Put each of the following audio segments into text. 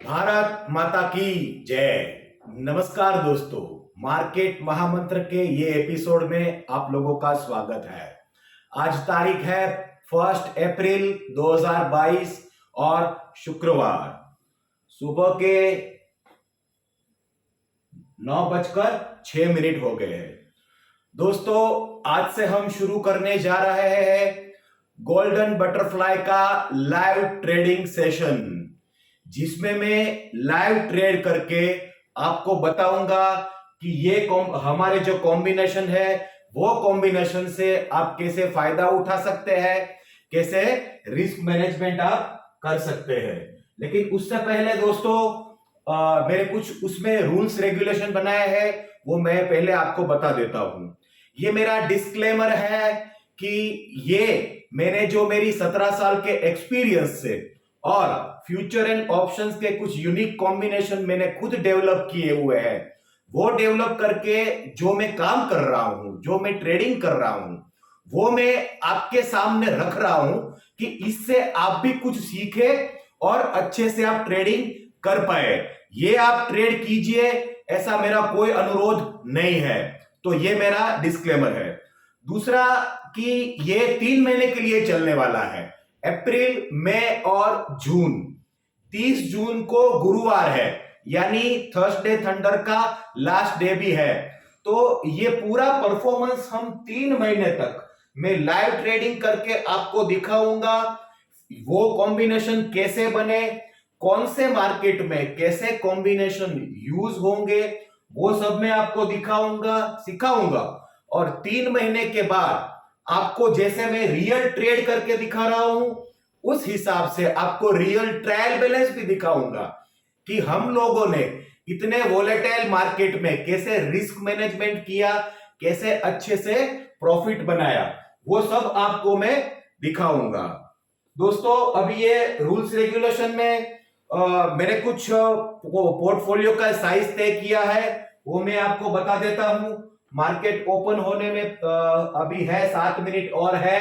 भारत माता की जय। नमस्कार दोस्तों, मार्केट महामंत्र के ये एपिसोड में आप लोगों का स्वागत है। आज तारीख है 1 अप्रैल 2022 और शुक्रवार सुबह के 9:06 हो गए हैं। दोस्तों, आज से हम शुरू करने जा रहे हैं गोल्डन बटरफ्लाई का लाइव ट्रेडिंग सेशन, जिसमें मैं लाइव ट्रेड करके आपको बताऊंगा कि ये हमारे जो कॉम्बिनेशन है वो कॉम्बिनेशन से आप कैसे फायदा उठा सकते हैं, कैसे रिस्क मैनेजमेंट आप कर सकते हैं। लेकिन उससे पहले दोस्तों, मेरे कुछ उसमें रूल्स रेगुलेशन बनाए हैं, वो मैं पहले आपको बता देता हूं। ये मेरा डिस्क्लेमर है कि ये मैंने जो मेरी 17 साल के एक्सपीरियंस से और फ्यूचर एंड ऑप्शंस के कुछ यूनिक कॉम्बिनेशन मैंने खुद डेवलप किए हुए हैं, वो डेवलप करके जो मैं काम कर रहा हूं, जो मैं ट्रेडिंग कर रहा हूं, वो मैं आपके सामने रख रहा हूं कि इससे आप भी कुछ सीखे और अच्छे से आप ट्रेडिंग कर पाए। ये आप ट्रेड कीजिए, ऐसा मेरा कोई अनुरोध नहीं है। तो ये मेरा डिस्क्लेमर है। दूसरा कि ये 3 महीने के लिए चलने वाला है, अप्रैल, मई और जून। 30 जून को गुरुवार है, यानी थर्सडे थंडर का लास्ट डे भी है। तो ये पूरा परफॉर्मेंस हम 3 महीने तक मैं लाइव ट्रेडिंग करके आपको दिखाऊंगा। वो कॉम्बिनेशन कैसे बने, कौन से मार्केट में कैसे कॉम्बिनेशन यूज होंगे, वो सब मैं आपको दिखाऊंगा, सिखाऊंगा। और 3 महीने के बाद आपको जैसे मैं रियल ट्रेड करके दिखा रहा हूं, उस हिसाब से आपको रियल ट्रायल बैलेंस भी दिखाऊंगा कि हम लोगों ने इतने वोलेटाइल मार्केट में कैसे रिस्क मैनेजमेंट किया, कैसे अच्छे से प्रॉफिट बनाया, वो सब आपको मैं दिखाऊंगा। दोस्तों, अभी ये रूल्स रेगुलेशन में मैंने कुछ पोर्टफोलियो का साइज तय किया है, वो मैं आपको बता देता हूं। मार्केट ओपन होने में अभी है 7 मिनट और है।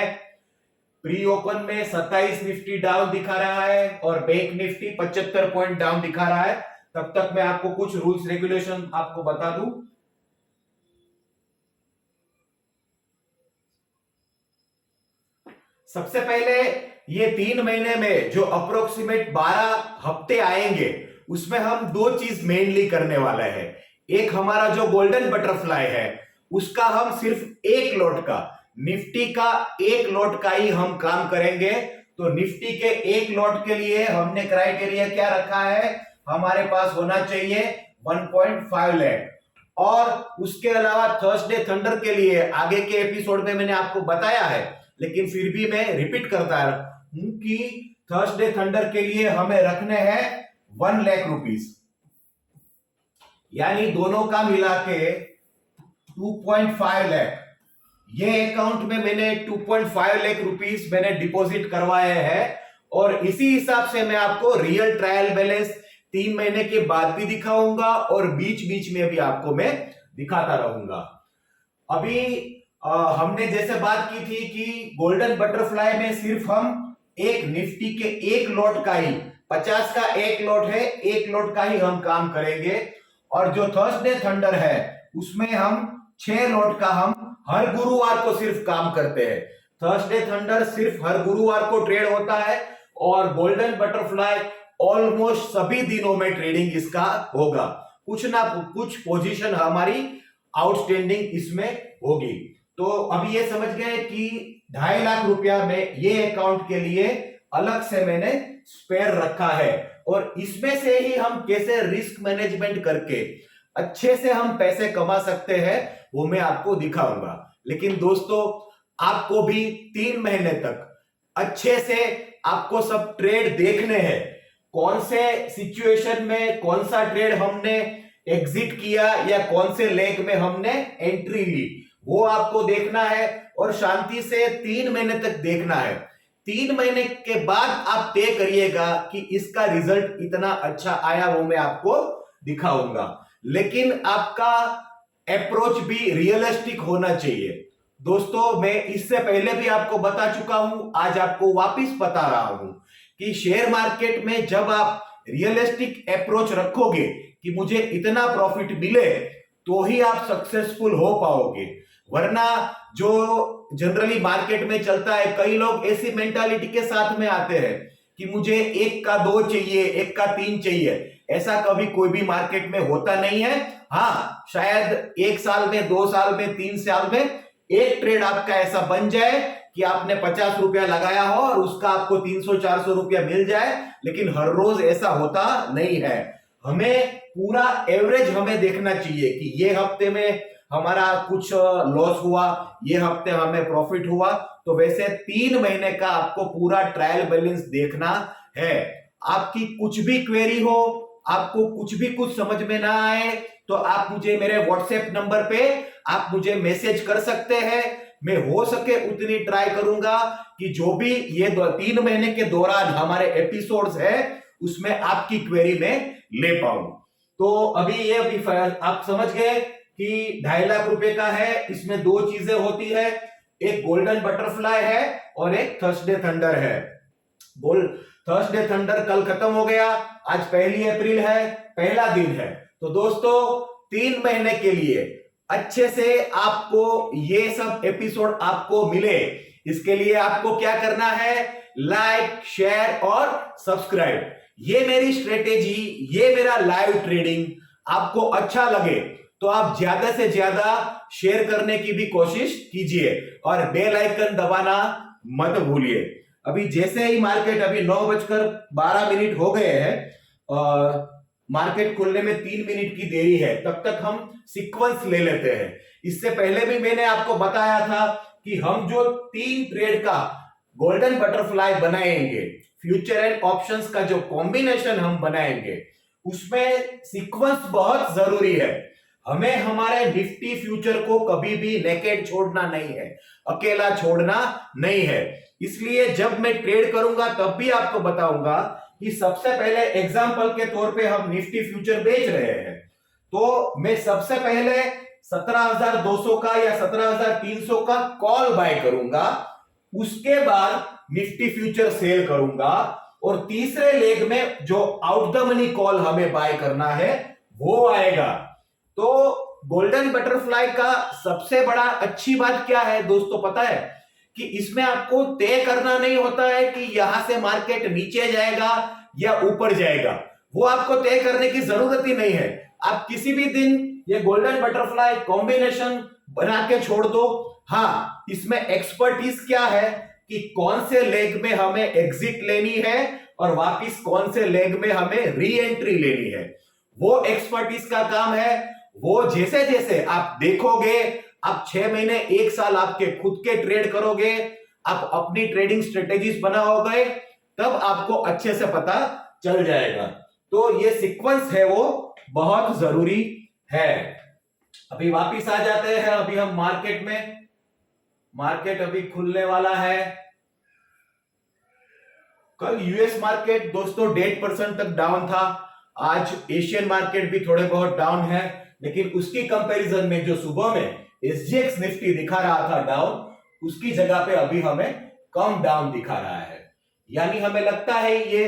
प्री ओपन में 27 निफ्टी डाउन दिखा रहा है और बैंक निफ्टी 75 पॉइंट डाउन दिखा रहा है। तब तक मैं आपको कुछ रूल्स रेगुलेशन आपको बता दूं। सबसे पहले, ये 3 महीने में जो अप्रोक्सीमेट 12 हफ्ते आएंगे, उसमें हम 2 चीज मेनली करने वाले हैं। एक, हमारा जो गोल्डन बटरफ्लाई है उसका हम सिर्फ एक लॉट का, निफ्टी का एक लॉट का ही हम काम करेंगे। तो निफ्टी के एक लॉट के लिए हमने क्राइटेरिया क्या रखा है, हमारे पास होना चाहिए 1.5 लाख। और उसके अलावा थर्सडे थंडर के लिए आगे के एपिसोड में मैंने आपको बताया है, लेकिन फिर भी मैं रिपीट करता हूं कि थर्सडे थंडर के लिए हमें रखने हैं 1 लाख रुपीस, यानी दोनों का मिला के 2.5 लाख। ये अकाउंट में मैंने 2.5 लाख रुपीस मैंने डिपॉजिट करवाए हैं। और इसी हिसाब से मैं आपको रियल ट्रायल बैलेंस 3 महीने के बाद भी दिखाऊंगा और बीच बीच में भी आपको मैं दिखाता रहूंगा। अभी हमने जैसे बात की थी कि गोल्डन बटरफ्लाई में सिर्फ हम एक निफ्टी के एक लॉट का ही, 50 का एक लॉट है, एक लॉट का ही हम काम करेंगे। और जो थर्सडे थंडर है उसमें हम 6 लॉट का हम हर गुरुवार को सिर्फ काम करते हैं। थर्सडे थंडर सिर्फ हर गुरुवार को ट्रेड होता है और गोल्डन बटरफ्लाई ऑलमोस्ट सभी दिनों में ट्रेडिंग इसका होगा। कुछ ना कुछ पोजीशन हमारी आउटस्टैंडिंग इसमें होगी। तो अभी ये समझ गए कि 2.5 लाख रुपया में ये अकाउंट के लिए अलग से मैंने स्पेयर रखा है और इसमें से ही हम कैसे रिस्क मैनेजमेंट करके अच्छे से हम पैसे कमा सकते हैं, वो मैं आपको दिखाऊंगा। लेकिन दोस्तों, आपको भी 3 महीने तक अच्छे से आपको सब ट्रेड देखने हैं। कौन से सिचुएशन में कौन सा ट्रेड हमने एग्जिट किया या कौन से लेग में हमने एंट्री ली, वो आपको देखना है और शांति से 3 महीने तक देखना है। 3 महीने के बाद आप तय करिएगा कि इसका रिजल्ट इतना अच्छा आया, वो मैं आपको दिखाऊंगा। लेकिन आपका अप्रोच भी रियलिस्टिक होना चाहिए। दोस्तों, मैं इससे पहले भी आपको बता चुका हूं, आज आपको वापस बता रहा हूं कि शेयर मार्केट में जब आप रियलिस्टिक अप्रोच रखोगे कि मुझे इतना प्रॉफिट मिले, तो ही आप सक्सेसफुल हो पाओगे। वरना जो जनरली मार्केट में चलता है, कई लोग ऐसी मेंटालिटी के साथ में आते हैं कि मुझे एक का दो चाहिए, एक का तीन चाहिए। ऐसा कभी कोई भी मार्केट में होता नहीं है। हाँ, शायद 1 साल में, 2 साल में, 3 साल में एक ट्रेड आपका ऐसा बन जाए कि आपने 50 रुपया लगाया हो और उसका आपको 300-400 रुपया मिल जाए, लेकिन हर रोज ऐसा होता नहीं है। हमें पूरा एवरेज हमें देखना चाहिए कि ये हफ्ते में हमारा कुछ लॉस हुआ, ये हफ्ते हमें प्रॉफिट हुआ। तो वैसे 3 महीने का आपको पूरा ट्रायल बैलेंस देखना है। आपकी कुछ भी क्वेरी हो, आपको कुछ भी कुछ समझ में ना आए, तो आप मुझे मेरे व्हाट्सएप नंबर पे आप मुझे मैसेज कर सकते हैं। मैं हो सके उतनी ट्राई करूंगा कि जो भी ये 3 महीने के दौरान हमारे एपिसोड्स है, उसमें आपकी क्वेरी में ले पाऊं। तो अभी ये अभी आप समझ गए कि 2.5 लाख रुपए का है। इसमें 2 चीजें होती है, एक गोल्डन बटरफ्लाई है और एक थर्सडे थंडर है। थर्सडे थंडर कल खत्म हो गया, आज 1 अप्रैल है, पहला दिन है। तो दोस्तों 3 महीने के लिए अच्छे से आपको ये सब एपिसोड आपको मिले, इसके लिए आपको क्या करना है, लाइक, शेयर और सब्सक्राइब। ये मेरी स्ट्रेटेजी, ये मेरा लाइव ट्रेडिंग आपको अच्छा लगे तो आप ज्यादा से ज्यादा शेयर करने की भी कोशिश कीजिए और बेल आइकन दबाना मत भूलिए। अभी जैसे ही मार्केट, अभी 9:12 हो गए हैं और मार्केट खुलने में 3 मिनट की देरी है, तब तक हम सीक्वेंस ले लेते हैं। इससे पहले भी मैंने आपको बताया था कि हम जो 3 ट्रेड का गोल्डन बटरफ्लाई बनाएंगे, फ्यूचर एंड ऑप्शंस का जो कॉम्बिनेशन हम बनाएंगे, उसमें सीक्वेंस बहुत जरूरी है। हमें हमारे निफ्टी फ्यूचर को कभी भी नेकेड छोड़ना नहीं है, अकेला छोड़ना नहीं है। इसलिए जब मैं ट्रेड करूंगा तब भी आपको बताऊंगा कि सबसे पहले एग्जांपल के तौर पे हम निफ्टी फ्यूचर बेच रहे हैं, तो मैं सबसे पहले 17,200 का या 17,300 का कॉल बाय करूंगा, उसके बाद निफ्टी फ्यूचर सेल करूंगा और तीसरे लेग में जो आउट द मनी कॉल हमें बाय करना है वो आएगा। तो गोल्डन बटरफ्लाई का सबसे बड़ा अच्छी बात क्या है दोस्तों, पता है कि इसमें आपको तय करना नहीं होता है कि यहां से मार्केट नीचे जाएगा या ऊपर जाएगा। वो आपको तय करने की जरूरत ही नहीं है। आप किसी भी दिन ये गोल्डन बटरफ्लाई कॉम्बिनेशन बना के छोड़ दो। हाँ, इसमें एक्सपर्टीज क्या है कि कौन से लेग में हमें एग्जिट लेनी है और वापिस कौन से लेग में हमें री एंट्री लेनी है, वो एक्सपर्टीज का काम है। वो जैसे जैसे आप देखोगे, आप 6 महीने, 1 साल आपके खुद के ट्रेड करोगे, आप अपनी ट्रेडिंग स्ट्रेटेजीज बनाओगे, तब आपको अच्छे से पता चल जाएगा। तो ये सीक्वेंस है वो बहुत जरूरी है। अभी वापिस आ जाते हैं अभी हम मार्केट में। मार्केट अभी खुलने वाला है। कल यूएस मार्केट दोस्तों 1.5% तक डाउन था। आज एशियन मार्केट भी थोड़े बहुत डाउन है, लेकिन उसकी कंपैरिजन में जो सुबह में एसजीएक्स निफ्टी दिखा रहा था डाउन, उसकी जगह पे अभी हमें कम डाउन दिखा रहा है। यानी हमें लगता है, ये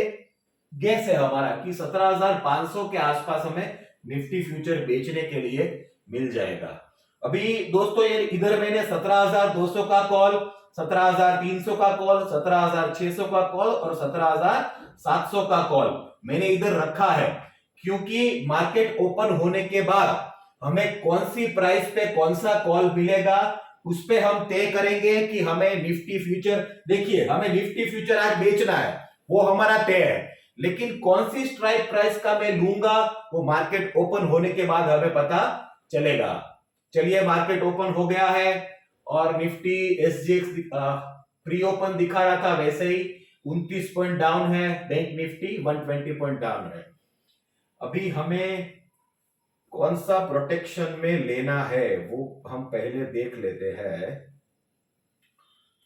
गेस है हमारा, कि 17,500 के आसपास हमें निफ्टी फ्यूचर बेचने के लिए मिल जाएगा। अभी दोस्तों ये इधर मैंने 17,200 का कॉल, 17,300 का कॉल, 17,600 का कॉल और 17,700 का कॉल मैंने इधर रखा है, क्योंकि मार्केट ओपन होने के बाद हमें कौन सी प्राइस पे कौन सा कॉल मिलेगा, उस पे हम तय करेंगे कि हमें निफ्टी फ्यूचर, देखिए हमें निफ्टी फ्यूचर आज बेचना है, वो हमारा तय है, लेकिन कौन सी स्ट्राइक प्राइस का मैं लूंगा वो मार्केट ओपन होने के बाद हमें पता चलेगा। चलिए, मार्केट ओपन हो गया है और निफ्टी एसजीएक्स प्री ओपन दिखा रहा था वैसे ही 29 पॉइंट डाउन है। बैंक निफ्टी 120 पॉइंट डाउन है। अभी हमें कौन सा प्रोटेक्शन में लेना है वो हम पहले देख लेते हैं।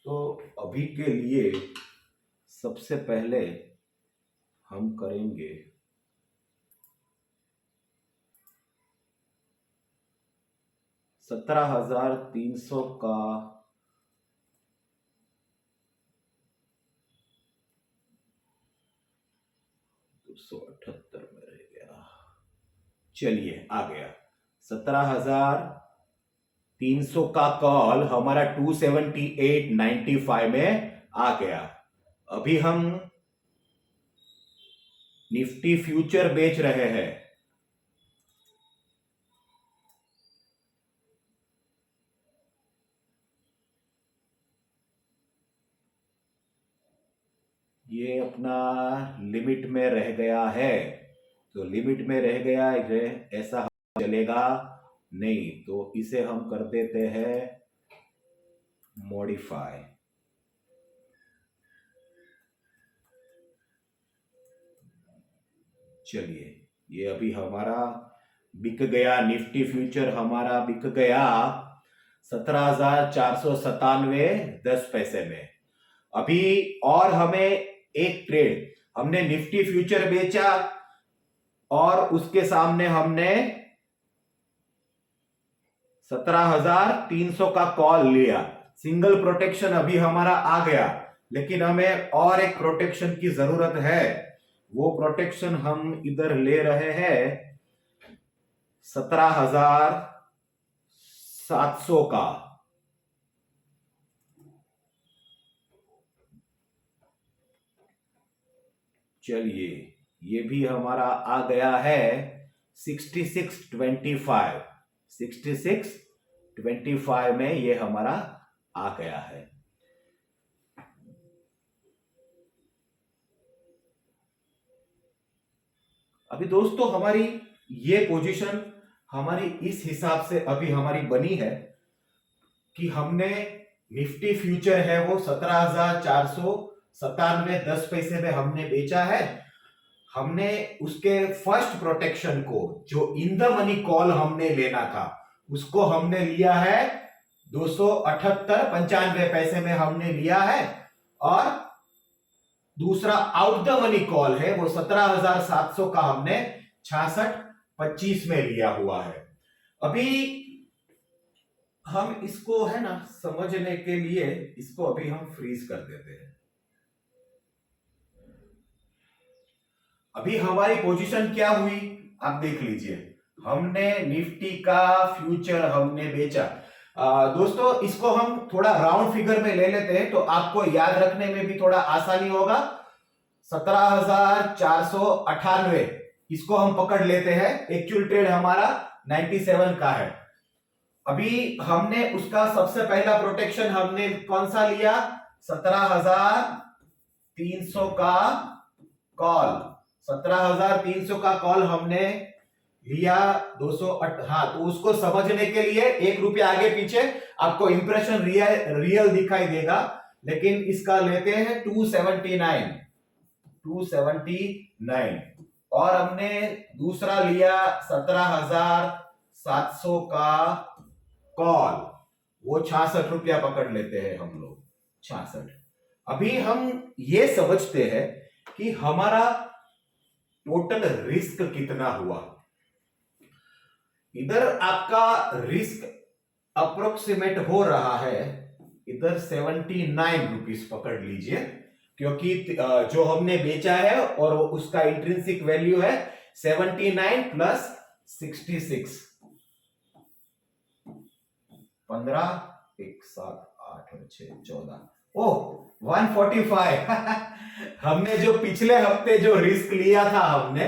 तो अभी के लिए सबसे पहले हम करेंगे 17,300 का 278 में रह गया, चलिए आ गया 17,300 का कॉल हमारा 278.95 में आ गया। अभी हम निफ्टी फ्यूचर बेच रहे हैं। ये अपना लिमिट में रह गया है, तो लिमिट में रह गया है, ऐसा चलेगा नहीं, तो इसे हम कर देते हैं मॉडिफाई। चलिए ये अभी हमारा बिक गया, निफ्टी फ्यूचर हमारा बिक गया 17,497.10 में। अभी और हमें एक ट्रेड, हमने निफ्टी फ्यूचर बेचा और उसके सामने हमने 17,300 का कॉल लिया। सिंगल प्रोटेक्शन अभी हमारा आ गया, लेकिन हमें और एक प्रोटेक्शन की जरूरत है। वो प्रोटेक्शन हम इधर ले रहे हैं 17,700 का। चलिए ये भी हमारा आ गया है 66.25, 66.25 में ये हमारा आ गया है। अभी दोस्तों हमारी ये पोजीशन हमारी इस हिसाब से अभी हमारी बनी है कि हमने निफ्टी फ्यूचर है वो 17,497.10 में हमने बेचा है। हमने उसके फर्स्ट प्रोटेक्शन को, जो इन द मनी कॉल हमने लेना था, उसको हमने लिया है 278.95 में हमने लिया है, और दूसरा आउट द मनी कॉल है वो 17,700 का हमने 66.25 में लिया हुआ है। अभी हम इसको है ना समझने के लिए इसको अभी हम फ्रीज कर देते हैं। अभी हमारी पोजीशन क्या हुई आप देख लीजिए, हमने निफ्टी का फ्यूचर हमने बेचा। दोस्तों इसको हम थोड़ा राउंड फिगर में ले लेते हैं तो आपको याद रखने में भी थोड़ा आसानी होगा। 17,498 इसको हम पकड़ लेते हैं, एक्चुअल ट्रेड हमारा 97 का है। अभी हमने उसका सबसे पहला प्रोटेक्शन हमने कौन सा लिया, 17,300 का कॉल, 17,300 का कॉल हमने लिया 208। हाँ, तो उसको समझने के लिए 1 रुपया आगे पीछे आपको इंप्रेशन रियल दिखाई देगा, लेकिन इसका लेते हैं 279 और हमने दूसरा लिया 17,700 का कॉल, वो 66 रुपया पकड़ लेते हैं हम लोग, 66। अभी हम ये समझते हैं कि हमारा टोटल रिस्क कितना हुआ। इधर आपका रिस्क अप्रोक्सीमेट हो रहा है, इधर 79 रुपीज पकड़ लीजिए, क्योंकि जो हमने बेचा है और उसका इंट्रिंसिक वैल्यू है 79 प्लस 66, 15, 1, 7, 8 और 6, 14, ओह 145 हमने जो पिछले हफ्ते जो रिस्क लिया था हमने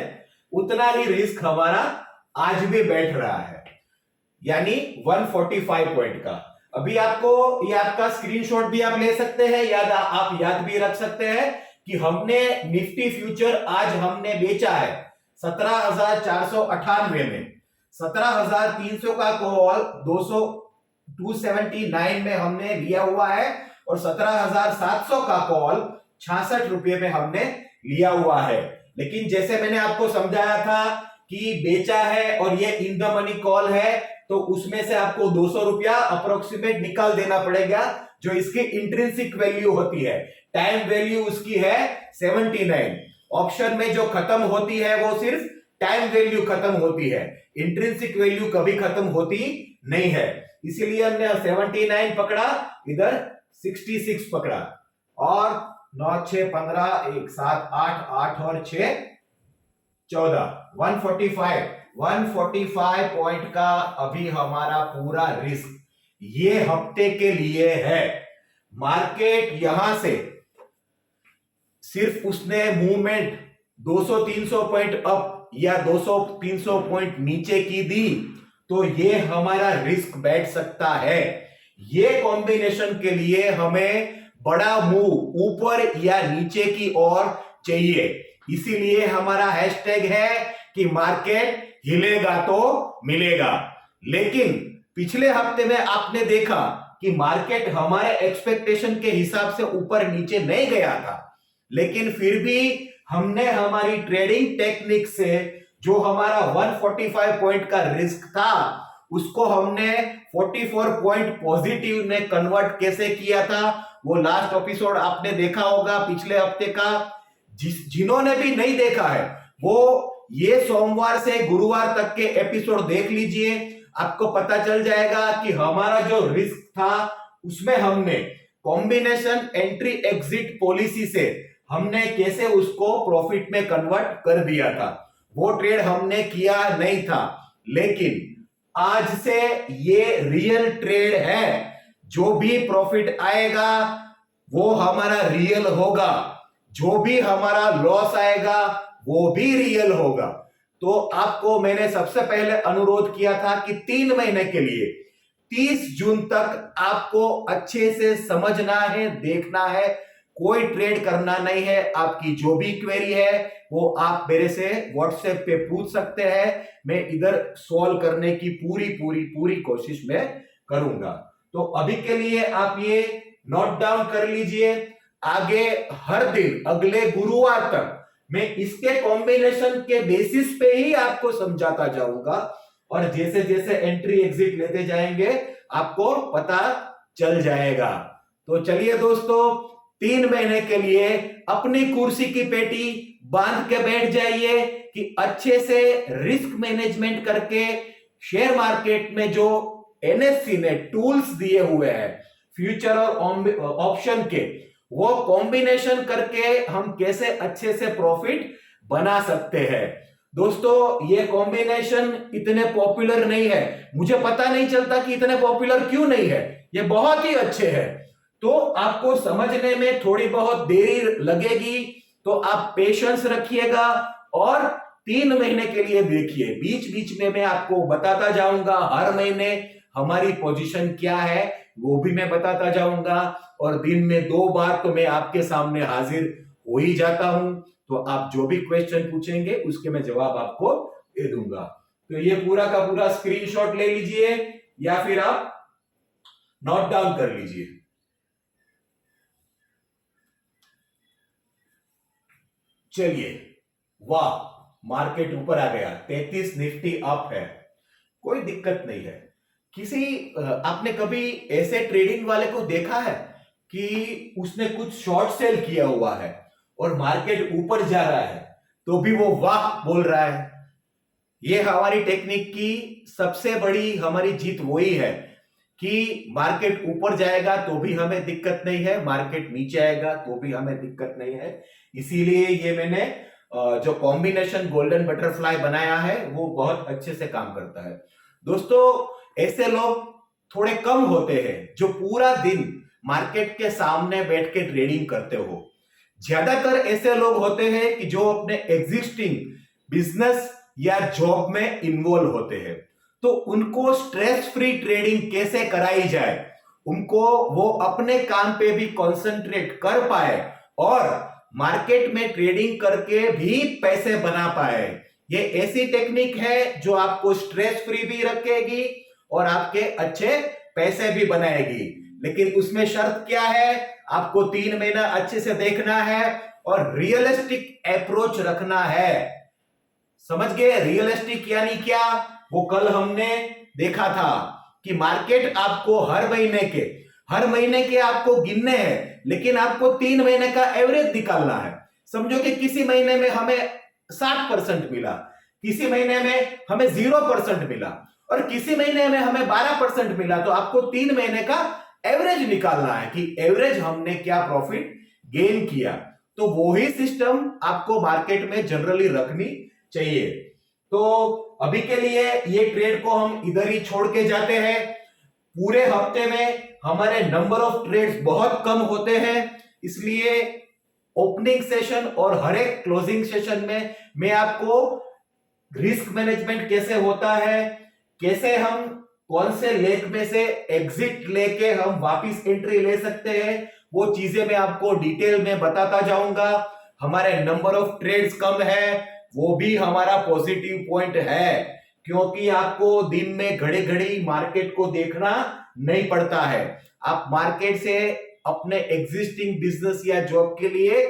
उतना ही रिस्क हमारा आज भी बैठ रहा है, यानी 145 पॉइंट का। अभी आपको ये आपका स्क्रीनशॉट भी आप ले सकते हैं, आप याद भी रख सकते हैं कि हमने निफ्टी फ्यूचर आज हमने बेचा है 17,498 में, 17,300 का कॉल 279 में हमने लिया हुआ है और 17,700 का कॉल 66 रुपये में हमने लिया हुआ है। लेकिन जैसे मैंने आपको समझाया था कि बेचा है और ये इन द मनी कॉल है, तो उसमें से आपको 200 रुपया अप्रोक्सीमेट निकाल देना पड़ेगा, जो इसकी इंट्रिंसिक वैल्यू होती है। टाइम वैल्यू उसकी है 79। ऑप्शन में जो खत्म होती है वो सिर्फ टाइम वैल्यू खत्म होती है, इंट्रिंसिक वैल्यू कभी खत्म होती नहीं है। इसीलिए हमने 79 पकड़ा, इधर 66 पकड़ा, और 9, 6, 15, 1, 7, 8, 8 और 6, 14 145 पॉइंट का अभी हमारा पूरा रिस्क ये हफ्ते के लिए है। मार्केट यहां से सिर्फ उसने मूवमेंट 200-300 पॉइंट अप या 200-300 पॉइंट नीचे की दी तो ये हमारा रिस्क बैठ सकता है। ये कॉम्बिनेशन के लिए हमें बड़ा मूव ऊपर या नीचे की ओर चाहिए, इसीलिए हमारा हैशटैग है कि मार्केट हिलेगा तो मिलेगा। लेकिन पिछले हफ्ते में आपने देखा कि मार्केट हमारे एक्सपेक्टेशन के हिसाब से ऊपर नीचे नहीं गया था, लेकिन फिर भी हमने हमारी ट्रेडिंग टेक्निक से जो हमारा 145 पॉइंट का रिस्क था उसको हमने 44 पॉइंट पॉजिटिव में कन्वर्ट कैसे किया था वो लास्ट एपिसोड आपने देखा होगा पिछले हफ्ते का। जिन्होंने भी नहीं देखा है वो ये सोमवार से गुरुवार तक के एपिसोड देख लीजिए, आपको पता चल जाएगा कि हमारा जो रिस्क था उसमें हमने कॉम्बिनेशन एंट्री एग्जिट पॉलिसी से हमने कैसे उसको प्रॉफिट में कन्वर्ट कर दिया था। वो ट्रेड हमने किया नहीं था, लेकिन आज से ये रियल ट्रेड है। जो भी प्रॉफिट आएगा वो हमारा रियल होगा, जो भी हमारा लॉस आएगा वो भी रियल होगा। तो आपको मैंने सबसे पहले अनुरोध किया था कि 3 महीने के लिए 30 जून तक आपको अच्छे से समझना है, देखना है, कोई ट्रेड करना नहीं है। आपकी जो भी क्वेरी है वो आप मेरे से व्हाट्सएप पे पूछ सकते हैं, मैं इधर सॉल्व करने की पूरी कोशिश में करूंगा। तो अभी के लिए आप ये नोट डाउन कर लीजिए, आगे हर दिन अगले गुरुवार तक मैं इसके कॉम्बिनेशन के बेसिस पे ही आपको समझाता जाऊंगा और जैसे जैसे एंट्री एग्जिट लेते जाएंगे आपको पता चल जाएगा। तो चलिए दोस्तों, 3 महीने के लिए अपनी कुर्सी की पेटी बांध के बैठ जाइए कि अच्छे से रिस्क मैनेजमेंट करके शेयर मार्केट में जो एनएससी ने टूल्स दिए हुए हैं फ्यूचर और ऑप्शन के, वो कॉम्बिनेशन करके हम कैसे अच्छे से प्रॉफिट बना सकते हैं। दोस्तों ये कॉम्बिनेशन इतने पॉपुलर नहीं है, मुझे पता नहीं चलता कि इतने पॉपुलर क्यों नहीं है, ये बहुत ही अच्छे हैं। तो आपको समझने में थोड़ी बहुत देरी लगेगी, तो आप पेशेंस रखिएगा और 3 महीने के लिए देखिए। बीच बीच में मैं आपको बताता जाऊंगा, हर महीने हमारी पोजीशन क्या है वो भी मैं बताता जाऊंगा, और दिन में 2 बार तो मैं आपके सामने हाजिर हो ही जाता हूं। तो आप जो भी क्वेश्चन पूछेंगे उसके मैं जवाब आपको दे दूंगा। तो ये पूरा का पूरा स्क्रीनशॉट ले लीजिए या फिर आप नोट डाउन कर लीजिए। चलिए, वाह, मार्केट ऊपर आ गया, 33 निफ्टी अप है, कोई दिक्कत नहीं है। किसी आपने कभी ऐसे ट्रेडिंग वाले को देखा है कि उसने कुछ शॉर्ट सेल किया हुआ है और मार्केट ऊपर जा रहा है तो भी वो वाह बोल रहा है? ये हमारी टेक्निक की सबसे बड़ी हमारी जीत वही है कि मार्केट ऊपर जाएगा तो भी हमें दिक्कत नहीं है, मार्केट नीचे आएगा तो भी हमें दिक्कत नहीं है। इसीलिए ये मैंने जो कॉम्बिनेशन गोल्डन बटरफ्लाई बनाया है वो बहुत अच्छे से काम करता है। दोस्तों ऐसे लोग थोड़े कम होते हैं जो पूरा दिन मार्केट के सामने बैठ के ट्रेडिंग करते हो। ज्यादातर ऐसे लोग होते हैं कि जो अपने एग्जिस्टिंग बिजनेस या जॉब में इन्वॉल्व होते हैं। तो उनको स्ट्रेस फ्री ट्रेडिंग कैसे कराई जाए, उनको वो अपने काम पे भी कंसंट्रेट कर पाए और मार्केट में ट्रेडिंग करके भी पैसे बना पाए, ये ऐसी टेक्निक है जो आपको स्ट्रेस फ्री भी रखेगी और आपके अच्छे पैसे भी बनाएगी। लेकिन उसमें शर्त क्या है, आपको 3 महीना अच्छे से देखना है और रियलिस्टिक अप्रोच रखना है। समझ गए रियलिस्टिक यानी क्या? वो कल हमने देखा था कि मार्केट आपको हर महीने के आपको गिनने हैं, लेकिन आपको 3 महीने का एवरेज निकालना है। समझो कि किसी महीने में हमें 60% मिला, किसी महीने में हमें 0% मिला और किसी महीने में हमें 12% मिला। तो आपको 3 महीने का एवरेज निकालना है कि एवरेज हमने क्या प्रॉफिट गेन किया। तो वही सिस्टम आपको मार्केट में जनरली रखनी चाहिए। तो अभी के लिए ये ट्रेड को हम इधर ही छोड़ के जाते हैं। पूरे हफ्ते में हमारे नंबर ऑफ ट्रेड्स बहुत कम होते हैं, इसलिए ओपनिंग सेशन और हर एक क्लोजिंग सेशन में मैं आपको रिस्क मैनेजमेंट कैसे होता है, कैसे हम कौन से लेग में से एग्जिट लेके हम वापस एंट्री ले सकते हैं, वो चीजें मैं आपको डिटेल में बताता जाऊंगा। हमारे नंबर ऑफ ट्रेड्स कम है, वो भी हमारा पॉजिटिव पॉइंट है, क्योंकि आपको दिन में घड़ी घड़ी मार्केट को देखना नहीं पड़ता है। आप मार्केट से अपने एग्जिस्टिंग बिजनेस या जॉब के लिए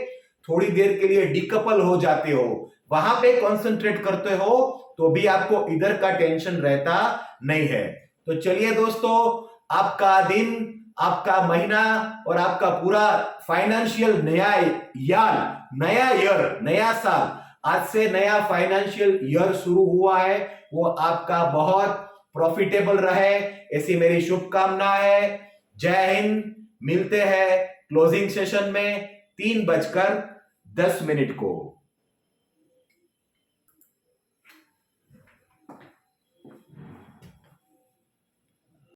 थोड़ी देर के लिए डिकपल हो जाते हो, वहां पे कंसंट्रेट करते हो, तो भी आपको इधर का टेंशन रहता नहीं है। तो चलिए दोस्तों, आपका दिन, आपका महीना और आपका पूरा फाइनेंशियल नया ईयर, नया साल, आज से नया फाइनेंशियल ईयर शुरू हुआ है, वो आपका बहुत प्रॉफिटेबल रहे, ऐसी मेरी शुभकामना है। जय हिंद। मिलते हैं क्लोजिंग सेशन में 3:10 को।